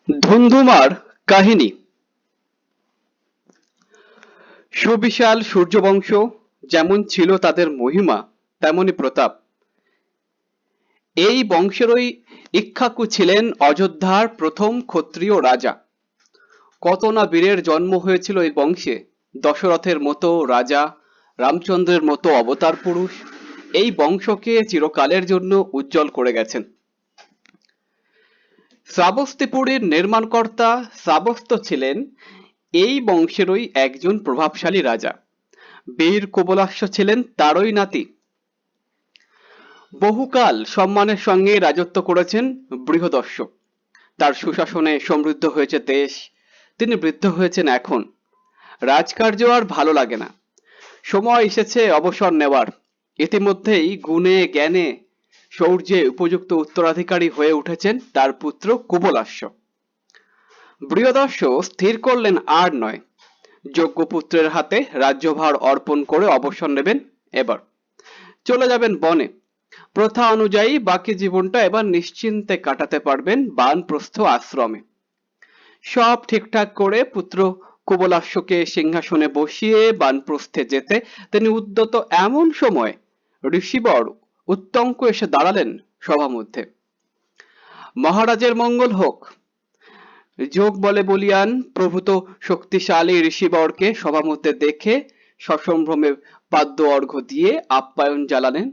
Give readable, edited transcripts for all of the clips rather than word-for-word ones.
ধুন্ধুমার কাহিনী। সুবিশাল সূর্যবংশ যেমন ছিল তাদের মহিমা, তেমনি প্রতাপ। এই বংশেরই ইক্ষ্বাকু ছিলেন অযোধ্যার প্রথম ক্ষত্রিয় রাজা। কত না বীরের জন্ম হয়েছিল এই বংশে। দশরথের মতো রাজা, রামচন্দ্রের মতো অবতার পুরুষ এই বংশকে চিরকালের জন্য উজ্জ্বল করে গেছেন। শ্রাবস্তিপুরীর নির্মাণকর্তা শ্রাবস্ত ছিলেন এই বংশেরই একজন প্রভাবশালী রাজা। বীর কুবলাস্য ছিলেন তারই নাতি। বহুকাল সম্মানের সঙ্গে রাজত্ব করেছেন বৃহদস্য। তার সুশাসনে সমৃদ্ধ হয়েছে দেশ। তিনি বৃদ্ধ হয়েছেন এখন। রাজকার্য আর ভালো লাগে না। সময় এসেছে অবসর নেওয়ার। ইতিমধ্যেই গুণে জ্ঞানে শৌর্যে উপযুক্ত উত্তরাধিকারী হয়ে উঠেছেন তার পুত্র কুবলাস্য। বৃহদস্য স্থির করলেন আর নয়, যোগ্য পুত্রের হাতে রাজ্যভার অর্পণ করে অবসর নেবেন। এবার চলে যাবেন বনে। প্রথা অনুযায়ী বাকি জীবনটা এবার নিশ্চিন্তে কাটাতে পারবেন বানপ্রস্থ আশ্রমে। সব ঠিকঠাক করে পুত্র কুবলাস্যকে সিংহাসনে বসিয়ে বানপ্রস্থে যেতে তিনি উদ্যত এমন সময় ঋষিবর উত্তঙ্ক এসে দাঁড়ালেন সভামধ্যে। মহারাজের মঙ্গল হোক। যোগ বলে বলিয়ান প্রভূত শক্তিশালী ঋষিবরকে সভামধ্যে দেখে সসম্ভ্রমে পাদ্য অর্ঘ্য দিয়ে আপ্যায়ন জ্বালালেন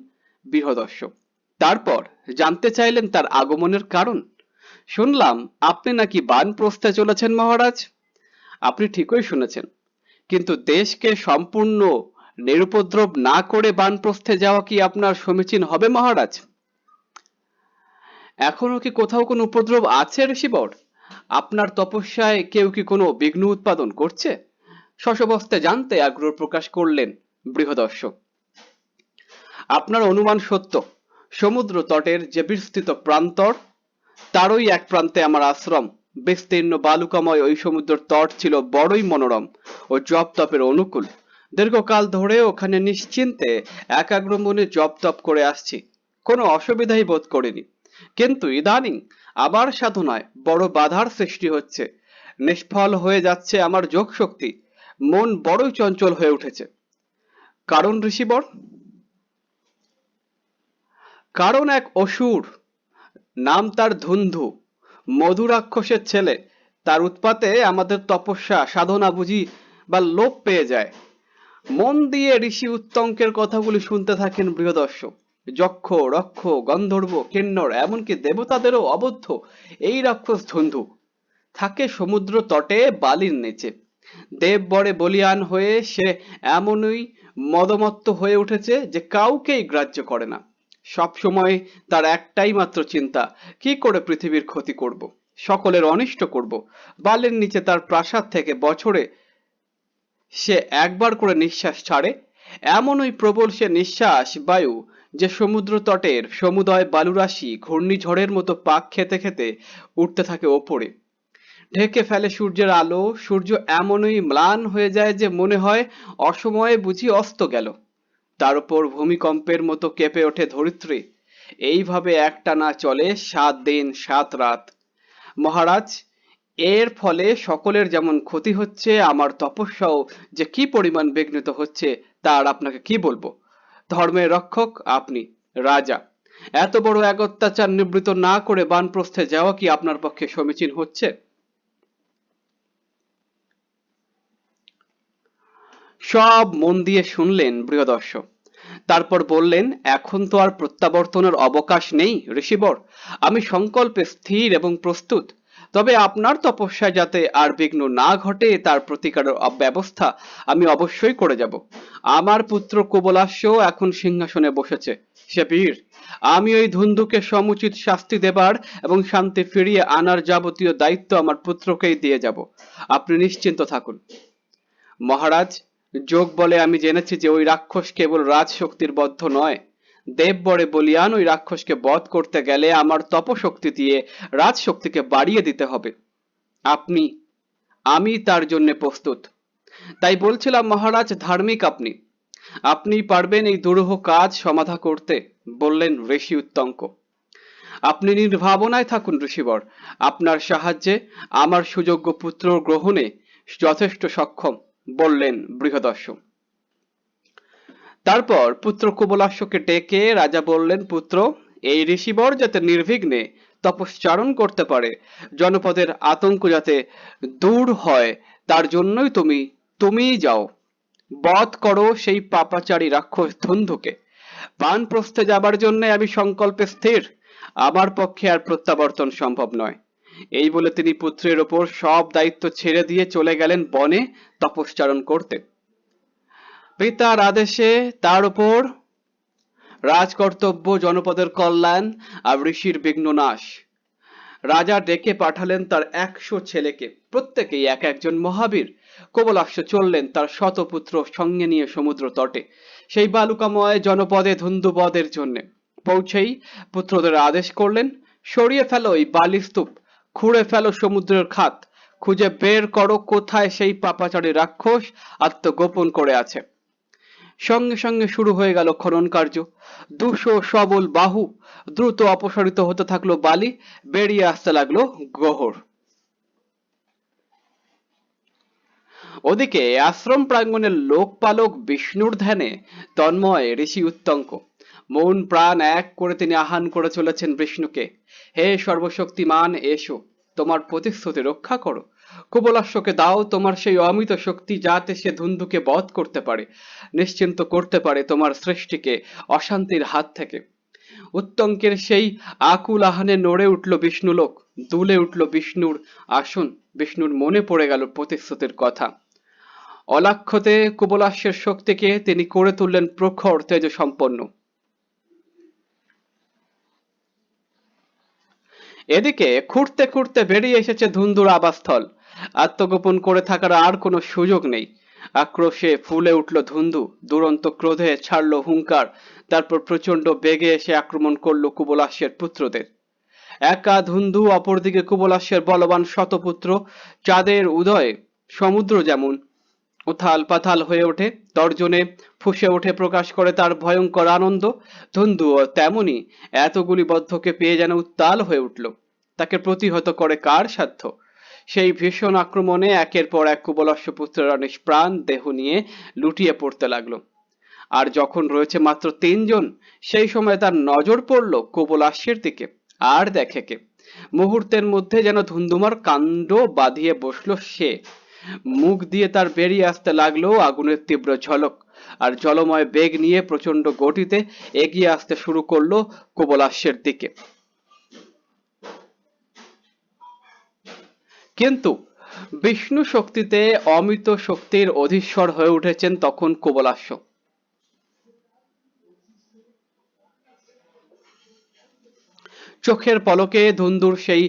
বৃহদস্য। তারপর জানতে চাইলেন তার আগমনের কারণ। শুনলাম আপনি নাকি বানপ্রস্থে চলেছেন মহারাজ। আপনি ঠিকই শুনেছেন, কিন্তু দেশকে সম্পূর্ণ নিরুপদ্রব না করে বানপ্রস্থে যাওয়া কি আপনার সমীচীন হবে মহারাজ? এখনো কি কোথাও কোনো উপদ্রব আছে ঋষিবর? আপনার তপস্যায় কেউ কি কোনো বিঘ্ন উৎপাদন করছে? শশবস্তে জানতে আগ্রহ প্রকাশ করলেন বৃহদস্য। আপনার অনুমান সত্য। সমুদ্র তটের যে বিস্তৃত প্রান্তর, তারই এক প্রান্তে আমার আশ্রম। বিস্তীর্ণ বালুকাময় ওই সমুদ্রের তট ছিল বড়ই মনোরম ও জপ তপের অনুকূল। দীর্ঘকাল ধরে ওখানে নিশ্চিন্তে একাগ্র মনে জপ তপ করে আসছি, কোনো অসুবিধাই বোধ করিনি। কিন্তু ইদানিং আবার সাধনায় বড় বাধার সৃষ্টি হচ্ছে। নিষ্ফল হয়ে যাচ্ছে আমার যোগ শক্তি। মন বড়ই চঞ্চল হয়ে উঠেছে। কারণ ঋষিবর? কারণ এক অসুর, নাম তার ধুন্ধু, মধু রাক্ষসের ছেলে। তার উৎপাতে আমাদের তপস্যা সাধনা বুঝি বা লোপ পেয়ে যায়। মন দিয়ে ঋষি উত্তঙ্কের কথাগুলি শুনতে থাকেন বৃহদস্য। যক্ষ রক্ষ গন্ধর্ব কিন্নর এমনকি দেবতাদেরও অবদ্ধ এই রাক্ষস ধুন্ধু থাকে সমুদ্র তটে বালির নিচে। দেব বরে বলিয়ান হয়ে সে এমনই মদমত্ত হয়ে উঠেছে যে কাউকেই গ্রাহ্য করে না। সব সময় তার একটাই মাত্র চিন্তা, কি করে পৃথিবীর ক্ষতি করব, সকলের অনিষ্ট করব। বালির নিচে তার প্রাসাদ থেকে বছরে সে একবার করে নিঃশ্বাস ছাড়ে। এমনই প্রবল সে নিঃশ্বাস বায়ু যে সমুদ্র তটের সমুদয় বালুরাশি ঘূর্ণিঝড়ের মতো পাক খেতে খেতে উঠতে থাকে ওপরে, ঢেকে ফেলে সূর্যের আলো। সূর্য এমনই ম্লান হয়ে যায় যে মনে হয় অসময়ে বুঝি অস্ত গেল। তার উপর ভূমিকম্পের মতো কেঁপে ওঠে ধরিত্রী। এইভাবে একটানা চলে 7 দিন 7 রাত। মহারাজ, এর ফলে সকলের যেমন ক্ষতি হচ্ছে, আমার তপস্যাও যে কি পরিমাণ বিঘ্নিত হচ্ছে তা আর আপনাকে কি বলবো। ধর্মের রক্ষক আপনি, রাজা, এত বড় এক অত্যাচার নিবৃত না করে বানপ্রস্থে যাওয়া কি আপনার পক্ষে সমীচীন হচ্ছে? সব মন দিয়ে শুনলেন বৃহদস্য। তারপর বললেন, এখন তো আর প্রত্যাবর্তনের অবকাশ নেই ঋষিবর। আমি সংকল্পে স্থির এবং প্রস্তুত। তবে আপনার তপস্যায় যাতে আর বিঘ্ন না ঘটে তার প্রতিকারের ব্যবস্থা আমি অবশ্যই করে যাব। আমার পুত্র কুবলাস্য এখন সিংহাসনে বসেছে। সে বীর। আমি ওই ধুন্ধুকে সমুচিত শাস্তি দেবার এবং শান্তি ফিরিয়ে আনার যাবতীয় দায়িত্ব আমার পুত্রকেই দিয়ে যাব। আপনি নিশ্চিন্ত থাকুন মহারাজ। যোগ বলে আমি জেনেছি যে ওই রাক্ষস কেবল রাজশক্তির বদ্ধ নয়। দেব বরে বলিয়ান ওই রাক্ষসকে বধ করতে গেলে আমার তপশক্তি দিয়ে রাজশক্তিকে বাড়িয়ে দিতে হবে। আপনি, আমি তার জন্য প্রস্তুত। তাই বলছিলাম মহারাজ, ধার্মিক আপনি, আপনিই পারবেন এই দুরূহ কাজ সমাধা করতে, বললেন ঋষি উত্তঙ্ক। আপনি নির্ভাবনায় থাকুন ঋষিবর, আপনার সাহায্যে আমার সুযোগ্য পুত্র গ্রহণে যথেষ্ট সক্ষম, বললেন বৃহদস্যু। তারপর পুত্র কুবলাস্যকে ডেকে রাজা বললেন, পুত্র, এই ঋষিবর যাতে নির্বিঘ্নে তপশ্চারণ করতে পারে, জনপদের আতঙ্ক যাতে দূর হয়, তার জন্যই তুমিই যাও, বধ করো সেই পাপাচারী রাক্ষস ধুন্ধুকে। বানপ্রস্থে যাবার জন্য আমি সংকল্পে স্থির, আমার পক্ষে আর প্রত্যাবর্তন সম্ভব নয়। এই বলে তিনি পুত্রের ওপর সব দায়িত্ব ছেড়ে দিয়ে চলে গেলেন বনে তপশ্চারণ করতে। পিতার আদেশে তার উপর রাজকর্তব্য, জনপদের কল্যাণ আর ঋষির বিঘ্ন নাশ। রাজা ডেকে পাঠালেন তার 100 ছেলেকে, প্রত্যেকেই এক একজন মহাবীর। কুবলাস্য চললেন তার শতপুত্র সঙ্গে নিয়ে সমুদ্র তটে, সেই বালুকাময় জনপদে ধুন্ধুবধের জন্য। পৌঁছেই পুত্রদের আদেশ করলেন, সরিয়ে ফেলো এই বালিস্তূপ, খুঁড়ে ফেলো সমুদ্রের খাত, খুঁজে বের করো কোথায় সেই পাপাচারী রাক্ষস আত্মগোপন করে আছে। সঙ্গে সঙ্গে শুরু হয়ে গেল খনন কার্য। 200 সবল বাহু দ্রুত অপসারিত হতে থাকলো বালি, বেরিয়ে আসতে লাগলো গহ্বর। ওদিকে আশ্রম প্রাঙ্গণের লোকপালক বিষ্ণুর ধ্যানে তন্ময় ঋষি উত্তঙ্ক। মন প্রাণ এক করে তিনি আহ্বান করে চলেছেন বিষ্ণুকে, হে সর্বশক্তিমান, এসো, তোমার প্রতিশ্রুতি রক্ষা করো। কুবলাস্যকে দাও তোমার সেই অমিত শক্তি, যাতে সে ধুন্ধুকে বধ করতে পারে, নিশ্চিন্ত করতে পারে তোমার সৃষ্টিকে অশান্তির হাত থেকে। উত্তঙ্কের সেই আকুল আহ্বানে নড়ে উঠল বিষ্ণুলোক, দুলে উঠল বিষ্ণুর আসন। বিষ্ণুর মনে পড়ে গেল প্রতিশ্রুতির কথা। অলাক্ষতে কুবলাস্যের শক্তিকে তিনি করে তুললেন প্রখর তেজ সম্পন্ন। এদিকে খুঁড়তে খুঁড়তে বেরিয়ে এসেছে ধুন্ধুর আবাসস্থল। আত্মগোপন করে থাকার আর কোনো সুযোগ নেই। আক্রোশে ফুলে উঠল ধুন্ধু, দুরন্ত ক্রোধে ছাড়লো হুঙ্কার, তারপর প্রচন্ড বেগে এসে আক্রমণ করলো কুবলাস্যের পুত্রদের। একা ধুন্ধু, অপরদিকে কুবলাস্যের বলবান শতপুত্র। চাঁদের উদয়ে সমুদ্র যেমন উথাল পাথাল হয়ে ওঠে, তর্জনে ফুঁসে ওঠে প্রকাশ করে তার ভয়ঙ্কর আনন্দ, ধুন্ধুও তেমনি এতগুলি বদ্ধকে পেয়ে যেন উত্তাল হয়ে উঠল। তাকে প্রতিহত করে কার সাধ্য? সেই ভীষণ আক্রমণে একের পর এক কুবলাস্য পুত্ররা নিষ্প্রাণ দেহ নিয়ে লুটিয়ে পড়তে লাগলো। আর যখন রয়েছে মাত্র 3 জন, সেই সময় তার নজর পড়ল কুবলাস্যের দিকে। আর দেখে কে? মুহূর্তের মধ্যে যেন ধুন্ধুমার কাণ্ড বাঁধিয়ে বসলো সে। মুখ দিয়ে তার বেরিয়ে আসতে লাগলো আগুনের তীব্র ঝলক, আর জলময় বেগ নিয়ে প্রচন্ড গতিতে এগিয়ে আসতে শুরু করলো কুবলাস্যের দিকে। কিন্তু বিষ্ণু শক্তিতে অমিত শক্তির অধীশ্বর হয়ে উঠেছেন তখন কুবলাস্য। চোখের পলকে ধুন্ধুর সেই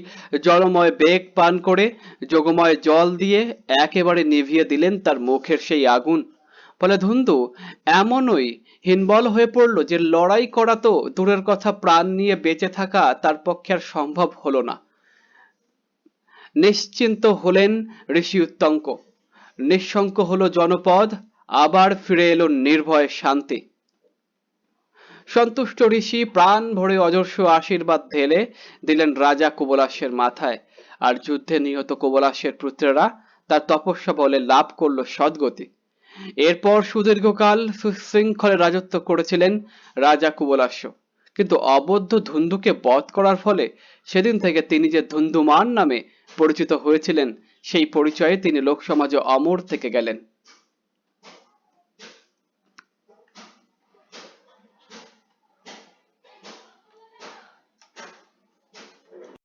জলময় বেগ পান করে যোগময় জল দিয়ে একেবারে নিভিয়ে দিলেন তার মুখের সেই আগুন। ফলে ধুন্ধু এমনই হীনবল হয়ে পড়ল যে লড়াই করা তো দূরের কথা, প্রাণ নিয়ে বেঁচে থাকা তার পক্ষে আর সম্ভব হলো না। নিশ্চিন্ত হলেন ঋষি উত্তঙ্ক, নিঃশঙ্ক হলো জনপদ, আবার ফিরে এলো নির্ভয় শান্তি। সন্তুষ্ট ঋষি প্রাণ ভরে অজস্র আশীর্বাদ ঢেলে দিলেন রাজা কুবলাস্যের মাথায়, আর যুদ্ধে নিহত কুবলাস্যের পুত্রেরা তার তপস্যা বলে লাভ করলো সদ্গতি। এরপর সুদীর্ঘকাল সুশৃঙ্খলে রাজত্ব করেছিলেন রাজা কুবলাস্য। কিন্তু অবদ্ধ ধুন্ধুকে বধ করার ফলে সেদিন থেকে তিনি যে ধুন্ধুমান নামে পরিচিত হয়েছিলেন, সেই পরিচয়ে তিনি লোকসমাজে অমর থেকে গেলেন।